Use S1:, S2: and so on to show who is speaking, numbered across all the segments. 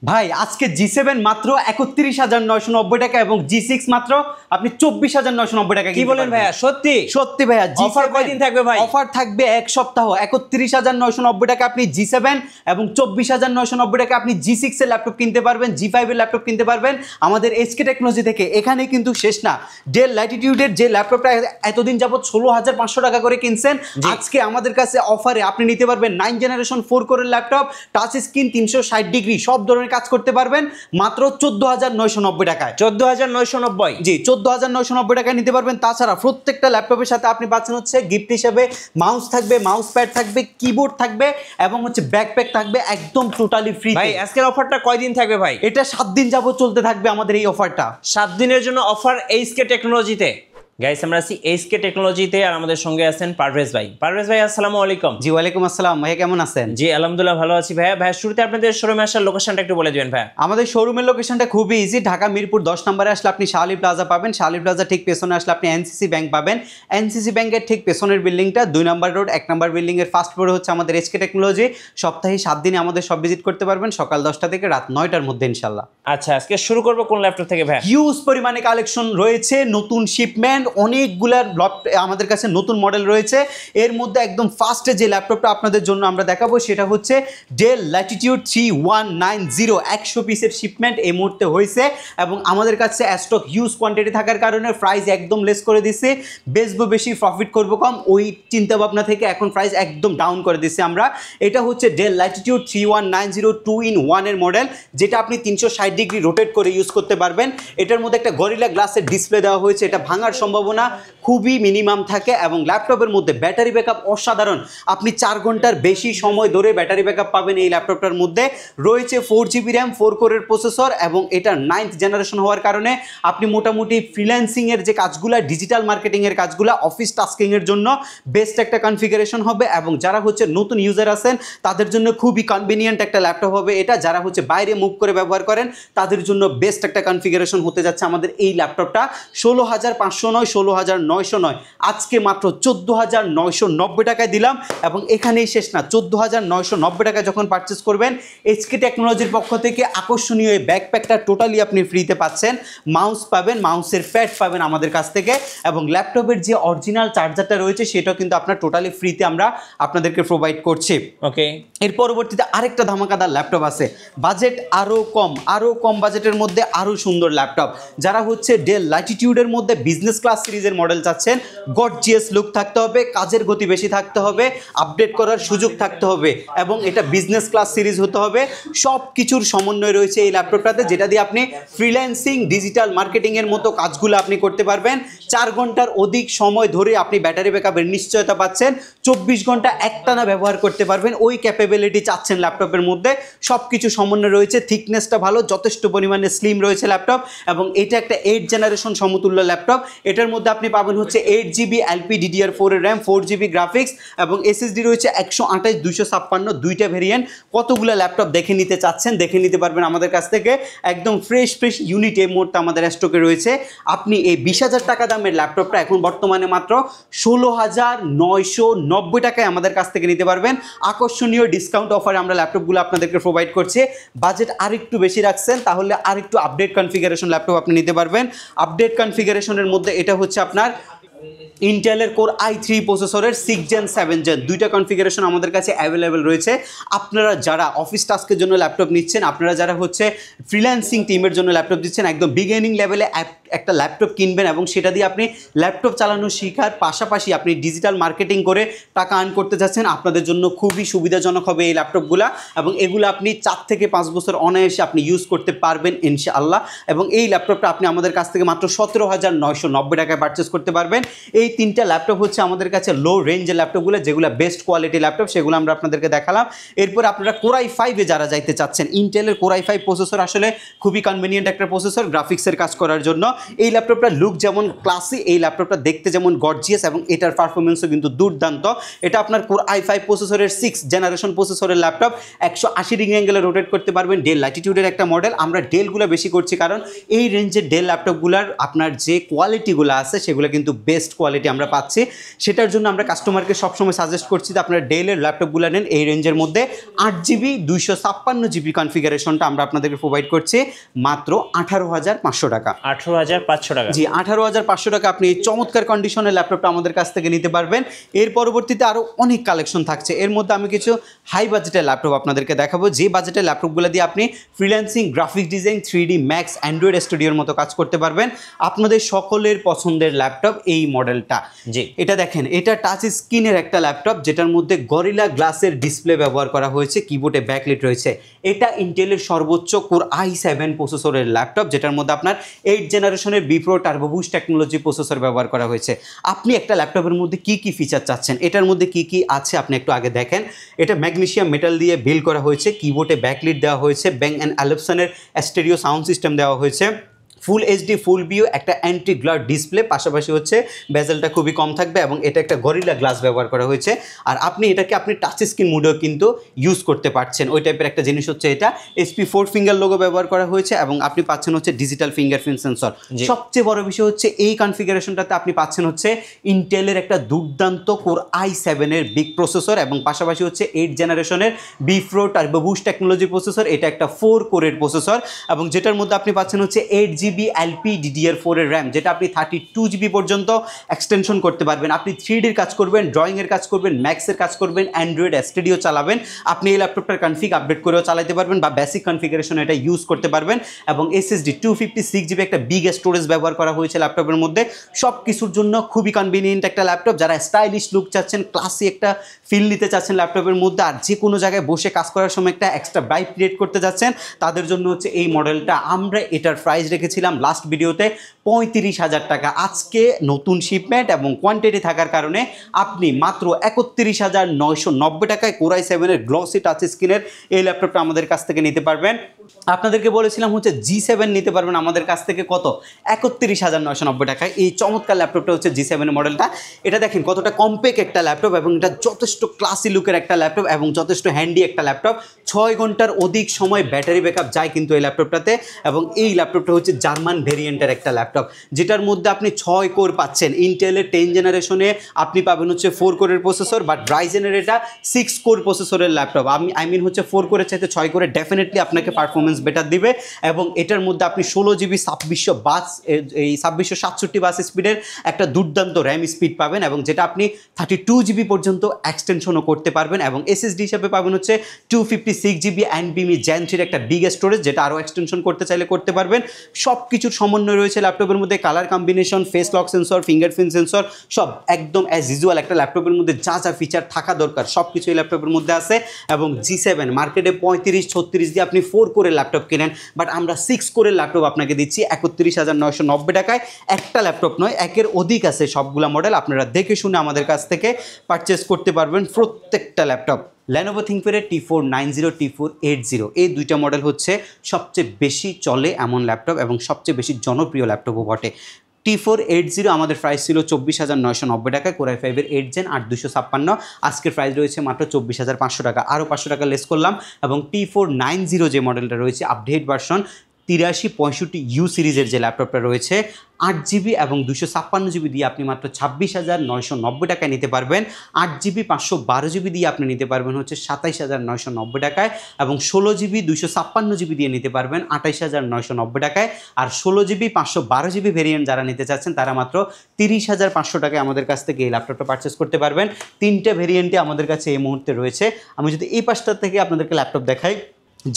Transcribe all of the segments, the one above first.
S1: ভাই আজকে জি7 মাত্র ৩১,৯৯০ টাকা এবং জি6 মাত্র আপনি ২৪,৯৯০ টাকা।
S2: কি বলেন ভাইয়া? সত্যি
S1: সত্যি ভাইয়া।
S2: অফার কয়দিন থাকবে ভাই?
S1: অফার থাকবে এক সপ্তাহ। ৩১,৯৯০ টাকা আপনি জি7 এবং ২৪,৯৯০ টাকা আপনি জি6 এর ল্যাপটপ কিনতে পারবেন, জি5 এর ল্যাপটপ কিনতে পারবেন আমাদের এসকে টেকনোলজি থেকে। এখানে কিন্তু শেষ না। ডেল ল্যাটিটিউডের যে ল্যাপটপটা এতদিন যাবত ১৬,৫০০ টাকা করে কিনছেন, আজকে আমাদের কাছে অফারে আপনি নিতে পারবেন 9 জেনারেশন 4 কোরের ল্যাপটপ, টাচ স্ক্রিন, ৩৬০ ডিগ্রি, সব ধরনের কাজ করতে পারবেন মাত্র ১৪,৯৯০ টাকায়।
S2: ১৪,৯৯০।
S1: জি, ১৪,৯৯০ টাকায় নিতে পারবেন। তাছাড়া প্রত্যেকটা ল্যাপটপের সাথে আপনি পাচ্ছেন হচ্ছে গিফট হিসেবে মাউস থাকবে, মাউস প্যাড থাকবে, কিবোর্ড থাকবে এবং হচ্ছে ব্যাকপ্যাক থাকবে একদম টোটালি ফ্রি।
S2: ভাই আজকের অফারটা কয়দিন থাকবে ভাই?
S1: এটা 7 দিন যাবত চলতে থাকবে আমাদের এই অফারটা।
S2: 7 দিনের জন্য অফার এইচকে টেকনোলজিতে। গাইস আমরা আছি এইচকে টেকনোলজিতে আর আমাদের সঙ্গে আছেন পারভেজ ভাই। পারভেজ ভাই আসসালামু আলাইকুম।
S1: জি ওয়ালাইকুম আসসালাম ভাইয়া, কেমন আছেন?
S2: জি আলহামদুলিল্লাহ ভালো আছি ভাইয়া। ভাইয়া শুরুতে আপনাদের শোরুমে আসার লোকেশনটা একটু বলে দিবেন ভাইয়া।
S1: আমাদের শোরুমের লোকেশনটা খুবই ইজি। ঢাকা মিরপুর 10 নম্বরে আসলে আপনি শাহলী প্লাজা পাবেন, শাহলী প্লাজা ঠিক পেছনে আসলে আপনি এনসিসি ব্যাংক পাবেন, এনসিসি ব্যাংকের ঠিক পেছনের বিল্ডিংটা 2 নম্বর রোড 1 নম্বর বিল্ডিং এর ফার্স্ট ফ্লোরে হচ্ছে আমাদের এসকে টেকনোলজি। সপ্তাহে 7 দিনে আমাদের সব ভিজিট করতে পারবেন, সকাল 10টা থেকে রাত 9টার মধ্যে ইনশাল্লাহ।
S2: আচ্ছা আজকে শুরু করব কোন ল্যাপটপ থেকে ভাইয়া?
S1: হিউজ পরিমাণে কালেকশন রয়েছে, নতুন শিপমেন্ট, অনেকগুলার আমাদের কাছে নতুন মডেল রয়েছে। এর মধ্যে একদম ফার্স্টে যে ল্যাপটপটা আপনাদের জন্য আমরা দেখাবো সেটা হচ্ছে ডেল ল্যাটিটিউড 3190। 100 পিসের শিপমেন্ট এই মুহূর্তে হয়েছে এবং আমাদের কাছে স্টক হিউজ কোয়ান্টিটি থাকার কারণে প্রাইস একদম লেস করে দিচ্ছে। বেচবো বেশি, প্রফিট করবো কম, ওই চিন্তা ভাবনা থেকে এখন প্রাইস একদম ডাউন করে দিচ্ছি আমরা। এটা হচ্ছে ডেল ল্যাটিটিউড 3190 2-in-1 এর মডেল, যেটা আপনি 360 ডিগ্রি রোটেট করে ইউজ করতে পারবেন। এটার মধ্যে একটা গরিলা গ্লাসের ডিসপ্লে দেওয়া হয়েছে, এটা ভাঙার সম্ভাবনা খুবই মিনিমাম থাকে এবং ল্যাপটপের মধ্যে ব্যাটারি ব্যাকআপ অসাধারণ। আপনি 4 ঘন্টার বেশি সময় ধরে ব্যাটারি ব্যাকআপ পাবেন এই ল্যাপটপটার মধ্যে। রয়েছে 4GB র্যাম, 4 কোরের প্রসেসর এবং এটা 9th জেনারেশন হওয়ার কারণে আপনি মোটামুটি ফ্রিল্যান্সিংয়ের যে কাজগুলো, ডিজিটাল মার্কেটিংয়ের কাজগুলো, অফিস টাস্কিংয়ের জন্য বেস্ট একটা কনফিগারেশন হবে এবং যারা হচ্ছে নতুন ইউজার আছেন তাদের জন্য খুবই কনভিনিয়েন্ট একটা ল্যাপটপ হবে এটা। যারা হচ্ছে বাইরে মুভ করে ব্যবহার করেন তাদের জন্য বেস্ট একটা কনফিগারেশন হতে যাচ্ছে আমাদের এই ল্যাপটপটা। 16,500 নয়, 16,900 নয়, আজকে মাত্র 14,990 টাকায় দিলাম এবং এখানেই শেষ না। 14,990 টাকা যখন পারচেস করবেন এইচকে টেকনোলজির পক্ষ থেকে আকর্ষণীয় এই ব্যাকপ্যাকটা টোটালি আপনি ফ্রিতে পাচ্ছেন। মাউস পাবেন, মাউসের প্যাড পাবেন আমাদের কাছ থেকে এবং ল্যাপটপের যে অরিজিনাল চার্জারটা রয়েছে সেটাও কিন্তু আপনার টোটালি ফ্রিতে আমরা আপনাদেরকে প্রোভাইড করছি।
S2: ওকে,
S1: এর পরবর্তীতে আরেকটা ধামাকাদার ল্যাপটপ আছে, বাজেট আরও কম বাজেটের মধ্যে আরও সুন্দর ল্যাপটপ। যারা হচ্ছে ডেল ল্যাটিটিউডের মধ্যে বিজনেস ক্লাস সিরিজের মডেল চাচ্ছেন, গর্জিয়াস লুক থাকতে হবে, কাজের গতি বেশি থাকতে হবে, আপডেট করার সুযোগ থাকতে হবে এবং এটা বিজনেস ক্লাস সিরিজ হতে হবে, সব কিছুর সমন্বয় রয়েছে এই ল্যাপটপটাতে, যেটা দিয়ে আপনি ফ্রিল্যান্সিং, ডিজিটাল মার্কেটিংয়ের মতো কাজগুলো আপনি করতে পারবেন। 4 ঘন্টার অধিক সময় ধরে আপনি ব্যাটারি ব্যাকআপের নিশ্চয়তা পাচ্ছেন, 24 ঘন্টা একটানা ব্যবহার করতে পারবেন, ওই ক্যাপেবিলিটি চাচ্ছেন ল্যাপটপের মধ্যে। সব কিছু সমন্বয় রয়েছে, থিকনেসটা ভালো, যথেষ্ট পরিমাণে স্লিম রয়েছে ল্যাপটপ এবং এটা একটা 8 জেনারেশন সমতুল্য ল্যাপটপ। এটার মধ্যে আপনি পাবেন হচ্ছে 8GB LPDDR4 এর র্যাম, 4GB গ্রাফিক্স এবং SSD রয়েছে 128, 256, দুইটা ভেরিয়েন্ট। কতগুলো ল্যাপটপ দেখে নিতে চাচ্ছেন দেখে নিতে পারবেন আমাদের কাছ থেকে। একদম ফ্রেশ ইউনিট এই মুহূর্তে আমাদের স্টকে রয়েছে। আপনি এই 20,000 টাকা দামের ল্যাপটপটা এখন বর্তমানে মাত্র 16,990 টাকায় আমাদের কাছ থেকে নিতে পারবেন। আকর্ষণীয় ডিসকাউন্ট অফারে আমরা ল্যাপটপগুলো আপনাদেরকে প্রোভাইড করছি। বাজেট আরেকটু বেশি রাখছেন তাহলে আরেকটু আপডেট কনফিগারেশন ল্যাপটপ আপনি নিতে পারবেন। আপডেট কনফিগারেশনের মধ্যে এটা হচ্ছে আপনার ইন্টেলের কোর i3 প্রসেসরের 6 জেন 7 জেন, দুইটা কনফিগারেশন আমাদের কাছে অ্যাভেলেবেল রয়েছে। আপনারা যারা অফিস টাস্কের জন্য ল্যাপটপ নিচ্ছেন, আপনারা যারা হচ্ছে ফ্রিল্যান্সিং টিমের জন্য ল্যাপটপ দিচ্ছেন, একদম বিগিনিং লেভেলে একটা ল্যাপটপ কিনবেন এবং সেটা দিয়ে আপনি ল্যাপটপ চালানো শেখার পাশাপাশি আপনি ডিজিটাল মার্কেটিং করে টাকা আর্ন করতে যাচ্ছেন, আপনাদের জন্য খুবই সুবিধাজনক হবে এই ল্যাপটপগুলো এবং এগুলো আপনি 4 থেকে 5 বছর অনায়াসে আপনি ইউজ করতে পারবেন ইনশাআল্লাহ। এবং এই ল্যাপটপটা আপনি আমাদের কাছ থেকে মাত্র 17,990 টাকায় পারচেস করতে পারবেন। এই 3টা ল্যাপটপ হচ্ছে আমাদের কাছে লো রেঞ্জের ল্যাপটপগুলো, যেগুলো বেস্ট কোয়ালিটি ল্যাপটপ, সেগুলো আমরা আপনাদেরকে দেখালাম। এরপর আপনারা কোর i5-এ যারা যাইতে চাচ্ছেন, ইন্টেলের কোর i5 প্রসেসর আসলে খুবই কনভিনিয়েন্ট একটা প্রসেসর গ্রাফিক্সের কাজ করার জন্য। এই ল্যাপটপটা লুক যেমন ক্লাসি, এই ল্যাপটপটা দেখতে যেমন গর্জিয়াস এবং এটার পারফরমেন্সও কিন্তু দুর্দান্ত। এটা আপনার কোর i5 প্রসেসরের 6 জেনারেশন প্রসেসরের ল্যাপটপ, 180 ডিগ্রি অ্যাঙ্গেলে রোটেট করতে পারবেন। ডেল ল্যাটিটিউডের একটা মডেল, আমরা ডেলগুলো বেশি করছি কারণ এই রেঞ্জের ডেল ল্যাপটপগুলোর আপনার যে কোয়ালিটিগুলো আছে সেগুলো কিন্তু বেস্ট বেস্ট কোয়ালিটি আমরা পাচ্ছি। সেটার জন্য আমরা কাস্টমারকে সবসময় সাজেস্ট করছি যে আপনারা ডেলের ল্যাপটপগুলো নেন এই রেঞ্জের মধ্যে। 8GB 256GB কনফিগারেশনটা আমরা আপনাদেরকে প্রোভাইড করছি মাত্র 18,500 টাকা।
S2: 18,500 টাকা।
S1: জি, 18,500 টাকা আপনি এই চমৎকার কন্ডিশনের ল্যাপটপটা আমাদের কাছ থেকে নিতে পারবেন। এর পরবর্তীতে আরও অনেক কালেকশন থাকছে। এর মধ্যে আমি কিছু হাই বাজেটের ল্যাপটপ আপনাদেরকে দেখাবো, যে বাজেটের ল্যাপটপগুলো দিয়ে আপনি freelancing, graphic design, 3D max, Android স্টুডিওর মতো কাজ করতে পারবেন। আপনাদের সকলের পছন্দের ল্যাপটপ এই মডেলটা।
S2: জি,
S1: এটা দেখেন, এটা টাচ স্ক্রিনের একটা ল্যাপটপ যেটার মধ্যে গরিলা গ্লাসের ডিসপ্লে ব্যবহার করা হয়েছে, কিবোর্ডে ব্যাকলাইট রয়েছে। এটা ইন্টেলের সর্বোচ্চ কোর i7 প্রসেসরের ল্যাপটপ, যেটার মধ্যে আপনার 8 জেনারেশনের Bipro turbo boost technology processor ব্যবহার করা হয়েছে। আপনি একটা ল্যাপটপের মধ্যে কি কি ফিচার চাচ্ছেন, এটার মধ্যে কি কি আছে আপনি একটু আগে দেখেন। এটা ম্যাগনেসিয়াম মেটাল দিয়ে বিল্ড করা হয়েছে, কিবোর্ডে ব্যাকলাইট দেওয়া হয়েছে, ব্যাং অ্যান্ড অ্যালপসনের স্টেরিও সাউন্ড সিস্টেম দেওয়া হয়েছে, ফুল এইচডি ফুল ভিউ, একটা অ্যান্টি গ্লার ডিসপ্লে, পাশাপাশি হচ্ছে বেজেলটা খুবই কম থাকবে এবং এটা একটা গরিলা গ্লাস ব্যবহার করা হয়েছে। আর আপনি এটাকে আপনি টাচ স্ক্রিন মোডেও কিন্তু ইউজ করতে পারছেন, ওই টাইপের একটা জিনিস হচ্ছে এটা। SP 4 ফিঙ্গার লোগো ব্যবহার করা হয়েছে এবং আপনি পাচ্ছেন হচ্ছে ডিজিটাল ফিঙ্গারপ্রিন্ট সেন্সর। সবচেয়ে বড় বিষয় হচ্ছে এই কনফিগারেশনটাতে আপনি পাচ্ছেন হচ্ছে ইন্টেলের একটা দুর্দান্ত কোর i7 এর বিগ প্রসেসর এবং পাশাপাশি হচ্ছে 8 জেনারেশনের Bipro turbo boost technology processor. এটা একটা 4 কোরের প্রসেসর এবং যেটার মধ্যে আপনি পাচ্ছেন হচ্ছে 8GB LPDDR4 এর র্যাম, যেটা আপনি 32GB পর্যন্ত এক্সটেনশন করতে পারবেন। আপনি 3Dর কাজ করবেন, ড্রয়িংয়ের কাজ করবেন, ম্যাক্সের কাজ করবেন, অ্যান্ড্রয়েড স্টুডিও চালাবেন, আপনি এই ল্যাপটপটার কনফিগ আপডেট করেও চালাতে পারবেন বা বেসিক কনফিগারেশন এটা ইউজ করতে পারবেন। এবং SSD 256GB একটা বিগ স্টোরেজ ব্যবহার করা হয়েছে ল্যাপটপের মধ্যে। সব কিছুর জন্য খুবই কনভিনিয়েন্ট একটা ল্যাপটপ। যারা স্টাইলিশ লুক চাচ্ছেন, ক্লাসি একটা ফিল নিতে চাচ্ছেন ল্যাপটপের মধ্যে, আর যে কোনো জায়গায় বসে কাজ করার সময় একটা এক্সট্রা ভাইব ক্রিয়েট করতে যাচ্ছেন, তাদের জন্য হচ্ছে এই মডেলটা। আমরা এটার প্রাইস রেখেছিলাম লাস্ট ভিডিওতে 35,000 টাকা। আজকে নতুন শিপমেন্ট এবং কোয়ান্টিটি থাকার কারণে আপনি মাত্র 31,990 টাকায় কোর i7 এর গ্লসি টাচ স্ক্রিনের এই ল্যাপটপটা আমাদের কাছ থেকে নিতে পারবেন। আপনাদেরকে বলেছিলাম হচ্ছে G7 নিতে পারবেন আমাদের কাছ থেকে কত, 31,990 টাকায়। এই চমৎকার ল্যাপটপটা হচ্ছে G7 মডেলটা। এটা দেখেন কতটা কম্প্যাক্ট একটা ল্যাপটপ এবং এটা যথেষ্ট ক্লাসি লুকের একটা ল্যাপটপ এবং যথেষ্ট হ্যান্ডি একটা ল্যাপটপ। 6 ঘন্টার অধিক সময় ব্যাটারি ব্যাকআপ যায় কিন্তু এই ল্যাপটপটাতে। এবং এই ল্যাপটপটা হচ্ছে জার্মান ভেরিয়েন্টের একটা ল্যাপটপ, যেটার মধ্যে আপনি 6 কোর পাচ্ছেন। ইন্টেলের 10 জেনারেশনে আপনি পাবেন হচ্ছে 4 কোরের প্রসেসর, বাট রাইজেনের এটা 6 কোর প্রসেসরের ল্যাপটপ। আই মিন হচ্ছে 4 কোরের চাইতে 6 কোরে ডেফিনেটলি আপনাকে পারফরমেন্স বেটার দিবে। এবং এটার মধ্যে আপনি 16GB 2667 বাস স্পিডের একটা দুর্দান্ত র্যাম স্পিড পাবেন এবং যেটা আপনি 32GB পর্যন্ত এক্সটেনশনও করতে পারবেন। এবং SSD হিসাবে পাবেন হচ্ছে 256GB NVMe Gen 3 একটা বিগ স্টোরেজ, যেটা আরও এক্সটেনশন করতে চাইলে করতে পারবেন। সব কিছুর সমন্বয় রয়েছে ল্যাপটপের মধ্যে, colour combination, face lock sensor, fingerprint sensor, সব একদম অ্যাজ ইউজুয়াল একটা ল্যাপটপের মধ্যে যা যা ফিচার থাকা দরকার সব কিছু এই ল্যাপটপের মধ্যে আছে। এবং G7 মার্কেটে 35-36 দিয়ে আপনি 4 কোরের ল্যাপটপ কেনেন, বাট আমরা 6 কোরের ল্যাপটপ আপনাকে দিচ্ছি 31,990 টাকায়। একটা ল্যাপটপ নয়, একের অধিক আছে সবগুলা মডেল। আপনারা দেখে শুনে আমাদের কাছ থেকে পারচেস করতে পারবেন প্রত্যেকটা laptop. Lenovo ThinkPad T4 90, T4 80 এই দুইটা মডেল হচ্ছে সবচেয়ে বেশি চলে এমন ল্যাপটপ এবং সবচেয়ে বেশি জনপ্রিয় ল্যাপটপও বটে। T4 80 আমাদের প্রাইস ছিল 24,990 টাকা, কোর i5 এর 8 Gen 8256। আজকের প্রাইস রয়েছে মাত্র 24,500 টাকা, আরও 500 টাকা লেস করলাম। এবং T4 90 যে মডেলটা রয়েছে আপডেট ভার্সন 8365U সিরিজের যে ল্যাপটপটা রয়েছে 8GB এবং 256GB দিয়ে আপনি মাত্র 26,990 টাকায় নিতে পারবেন। 8GB 512GB দিয়ে আপনি নিতে পারবেন হচ্ছে 27,990 টাকায় এবং 16GB 256GB দিয়ে নিতে পারবেন 28,990 টাকায়। আর 16GB 512GB ভেরিয়েন্ট যারা নিতে চাচ্ছেন তারা মাত্র 30,500 টাকায় আমাদের কাছ থেকে এই ল্যাপটপটা পারচেস করতে পারবেন। 3টে ভেরিয়েন্টে আমাদের কাছে এই মুহূর্তে রয়েছে। আমি যদি এই পাশটা থেকে আপনাদেরকে ল্যাপটপ দেখাই,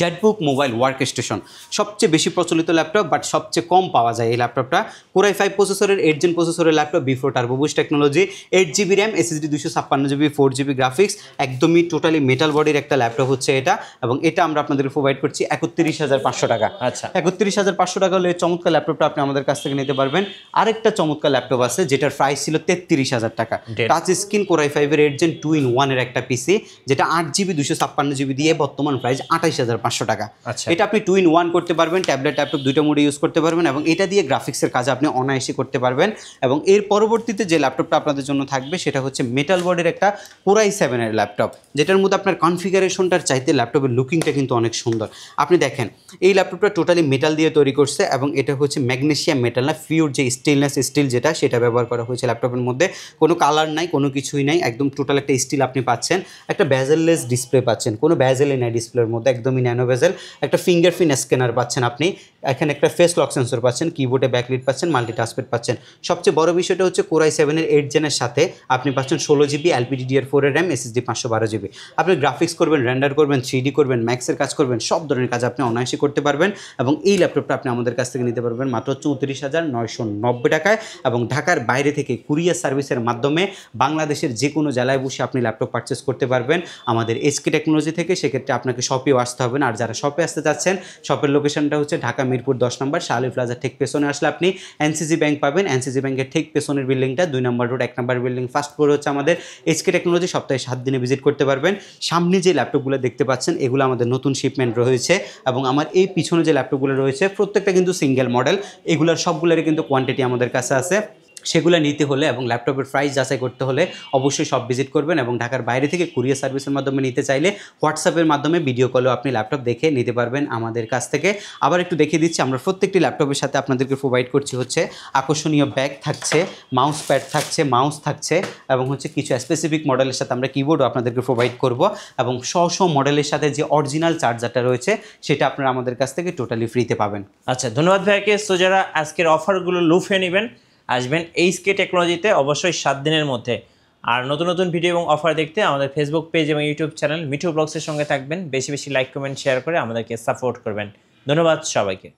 S1: জেটবুক মোবাইল ওয়ার্ক স্টেশন সবচেয়ে বেশি প্রচলিত ল্যাপটপ, বাট সবচেয়ে কম পাওয়া যায় এই ল্যাপটপটা। কোর i5 প্রসেসরের 8 Gen প্রসেসরের laptop, before turbo boost technology, 8GB RAM, SSD 256GB, 4GB graphics, একদমই টোটালি মেটাল বডির একটা ল্যাপটপ হচ্ছে এটা। এবং এটা আমরা আপনাদের প্রোভাইড করছি 31,500 টাকা।
S2: আচ্ছা,
S1: 31,500 টাকা হলে চমৎকার ল্যাপটপটা আপনি আমাদের কাছ থেকে নিতে পারবেন। আরেকটা চমৎকার ল্যাপটপ আছে যেটার প্রাইস ছিল 33,000 টাকা। টাচ স্ক্রিন কোর i5 এর 8 Gen 2-in-1 এর একটা পিসি, যেটা 8GB 256GB দিয়ে বর্তমান প্রাইস 28,000 32,500 টাকা।
S2: আচ্ছা।
S1: এটা আপনি 2 in 1 করতে পারবেন, ট্যাবলেট ল্যাপটপ দুইটা মোডে ইউজ করতে পারবেন এবং এটা দিয়ে গ্রাফিক্সের কাজ আপনি অনায়াসে করতে পারবেন। এবং এর পরবর্তীতে যে ল্যাপটপটা আপনাদের জন্য থাকবে সেটা হচ্ছে মেটাল বডির একটা Core i7 এর ল্যাপটপ, যেটার মধ্যে আপনার কনফিগারেশনটার চাইতে ল্যাপটপের লুকিংটা কিন্তু অনেক সুন্দর। আপনি দেখেন এই ল্যাপটপটা টোটালি মেটাল দিয়ে তৈরি করছে এবং এটা হচ্ছে ম্যাগনেসিয়াম মেটাল না, পিওর যে স্টেনলেস স্টিল যেটা সেটা ব্যবহার করা হয়েছে ল্যাপটপের মধ্যে। কোনো কালার নাই, কোনো কিছুই নাই, একদম টোটাল একটা স্টিল আপনি পাচ্ছেন। একটা বেজেললেস ডিসপ্লে পাচ্ছেন, কোনো বেজেলই নাই ডিসপ্লের মধ্যে, একদমই ন্যানো বেজেল। একটা ফিঙ্গারপ্রিন্ট স্ক্যানার পাচ্ছেন আপনি, এখানে একটা ফেস লক সেন্সর পাচ্ছেন, কিবোর্ডে ব্যাকলিট পাচ্ছেন, মাল্টিটাস্কপ্যাড পাচ্ছেন। সবচেয়ে বড় বিষয়টা হচ্ছে Core i7 এর 8 জেনের সাথে আপনি পাচ্ছেন 16 GB LPDDR4 এর র্যাম, SSD 512 GB। আপনি গ্রাফিক্স করবেন, রেন্ডার করবেন, 3D করবেন, ম্যাক্সের কাজ করবেন, সব ধরনের কাজ আপনি অনায়াসে করতে পারবেন। এবং এই ল্যাপটপটা আপনি আমাদের কাছ থেকে নিতে পারবেন মাত্র 34,990 টাকায় এবং ঢাকার বাইরে থেকে কুরিয়ার সার্ভিসের মাধ্যমে বাংলাদেশের যে কোনো জেলায় বসে আপনি ল্যাপটপ পারচেস করতে পারবেন আমাদের SK টেকনোলজি থেকে। সেক্ষেত্রে আপনাকে শপেও আসতে হবে না। আর যারা শপে আসতে চাচ্ছেন, শপের লোকেশনটা হচ্ছে ঢাকা মিরপুর 10 নম্বর শালি প্লাজার ঠিক পেছনে আসলে আপনি NCC ব্যাংক পাবেন। NCC ব্যাংকের ঠিক পেছনের বিল্ডিংটা 2 নম্বর রোড 1 নম্বর বিল্ডিং ফার্স্ট ফ্লোরে হচ্ছে আমাদের SK টেকনোলজি। সপ্তাহে 7 দিনে ভিজিট করতে পারবেন। সামনে যে ল্যাপটপগুলো দেখতে পাচ্ছেন এগুলো আমাদের নতুন শিপমেন্ট রয়েছে এবং আমার এই পিছনে যে ল্যাপটপগুলো রয়েছে প্রত্যেকটা কিন্তু সিঙ্গেল মডেল। এগুলোর সবগুলোরই কিন্তু কোয়ান্টিটি আমাদের কাছে আছে। সেগুলো নিতে হলে এবং ল্যাপটপের প্রাইস যাচাই করতে হলে অবশ্যই সব ভিজিট করবেন। এবং ঢাকার বাইরে থেকে কুরিয়ার সার্ভিসের মাধ্যমে নিতে চাইলে হোয়াটসঅ্যাপের মাধ্যমে ভিডিও কলেও আপনি ল্যাপটপ দেখে নিতে পারবেন আমাদের কাছ থেকে। আবার একটু দেখিয়ে দিচ্ছি, আমরা প্রত্যেকটি ল্যাপটপের সাথে আপনাদেরকে প্রোভাইড করছি হচ্ছে আকর্ষণীয় ব্যাগ থাকছে, মাউস প্যাড থাকছে, মাউস থাকছে এবং হচ্ছে কিছু স্পেসিফিক মডেলের সাথে আমরা কিবোর্ডও আপনাদেরকে প্রোভাইড করব। এবং স্ব মডেলের সাথে যে অরিজিনাল চার্জারটা রয়েছে সেটা আপনারা আমাদের কাছ থেকে টোটালি ফ্রিতে পাবেন।
S2: আচ্ছা, ধন্যবাদ ভাইয়াকে। সো যারা আজকের অফারগুলো লুফে নেবেন, আসবেন SK টেকনোলজিতে অবশ্যই 7 দিনের মধ্যে। আর নতুন নতুন ভিডিও এবং অফার দেখতে আমাদের ফেসবুক পেজ এবং ইউটিউব চ্যানেল মিঠু ব্লগসের সঙ্গে থাকবেন। বেশি বেশি লাইক কমেন্ট শেয়ার করে আমাদেরকে সাপোর্ট করবেন। ধন্যবাদ সবাইকে।